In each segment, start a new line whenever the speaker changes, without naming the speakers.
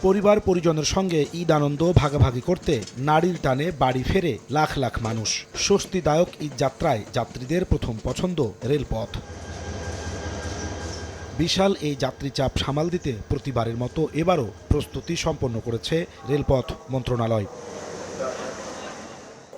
পরিবার পরিজনের সঙ্গে ঈদ আনন্দ ভাগাভাগি করতে নারীর টানে বাড়ি ফেরে লাখ লাখ মানুষ। স্বস্তিদায়ক ঈদ যাত্রায় যাত্রীদের প্রথম পছন্দ রেলপথ। বিশাল এই যাত্রী চাপ সামাল দিতে প্রতিবারের মতো এবারও প্রস্তুতি সম্পন্ন করেছে রেলপথ মন্ত্রণালয়।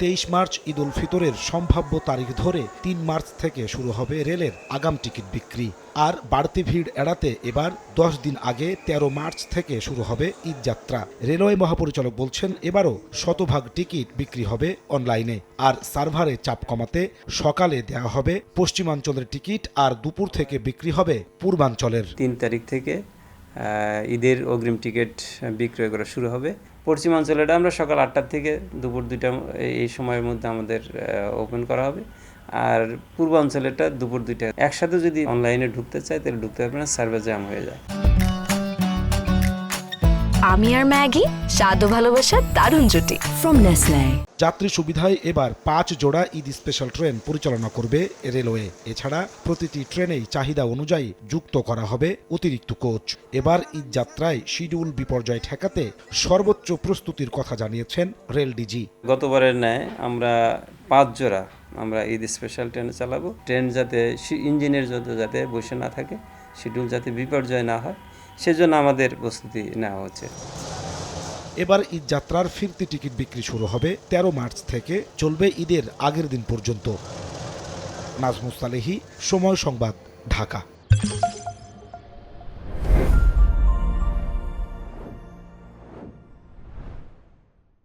23 মার্চ ঈদ উল ফিতরের সম্ভাব্য তারিখ ধরে 3 মার্চ থেকে শুরু হবে রেলের আগাম টিকিট বিক্রি। আর বাড়তি ভিড় এড়াতে এবার 10 দিন আগে 13 মার্চ থেকে শুরু হবে ঈদ যাত্রা। রেলওয়ে মহাপরিচালক বলছেন, এবারও শতভাগ টিকিট বিক্রি হবে অনলাইনে। আর সার্ভারে চাপ কমাতে সকালে দেওয়া হবে পশ্চিমাঞ্চলের টিকিট, আর দুপুর থেকে বিক্রি হবে পূর্বাঞ্চলের।
3 তারিখ থেকে ঈদের অগ্রিম টিকিট বিক্রয় করা শুরু হবে। পশ্চিমাঞ্চলেটা আমরা সকাল 8টা থেকে দুপুর 2টা এই সময়ের মধ্যে আমাদের ওপেন করা হবে। আর পূর্বাঞ্চলেরটা দুপুর 2টা। একসাথে যদি অনলাইনে ঢুকতে চায় তাহলে ঢুকতে পারবে না, সার্ভার জ্যাম হয়ে যায়।
আমি আর ম্যাগি, স্বাদ ও ভালোবাসার দারুণ জুটি ফ্রম নেসলে।
যাত্রী সুবিধায় এবার 5 জোড়া ঈদ স্পেশাল ট্রেন পরিচালনা করবে রেলওয়ে। এছাড়া প্রতিটি ট্রেনেই চাহিদা অনুযায়ী যুক্ত করা হবে অতিরিক্ত কোচ। এবার ঈদ যাত্রায় শিডিউল বিপর্যয় ঠেকাতে সর্বোচ্চ প্রস্তুতির কথা জানিয়েছেন রেল ডিজি।
গতবারের ন্যায় আমরা 5 জোড়া আমরা ঈদ স্পেশাল ট্রেন চালাবো। ট্রেন যাতে ইঞ্জিনের যাতে বসে না থাকে, শিডিউল যাতে বিপর্যয় না হয়, সেজন্য আমাদের প্রস্তুতি নেওয়া হচ্ছে।
এবার ঈদ যাত্রার ফিরতি টিকিট বিক্রি শুরু হবে 13 মার্চ থেকে, চলবে ঈদের আগের দিন পর্যন্ত। নাজমুস সালেহী, সময় সংবাদ, ঢাকা।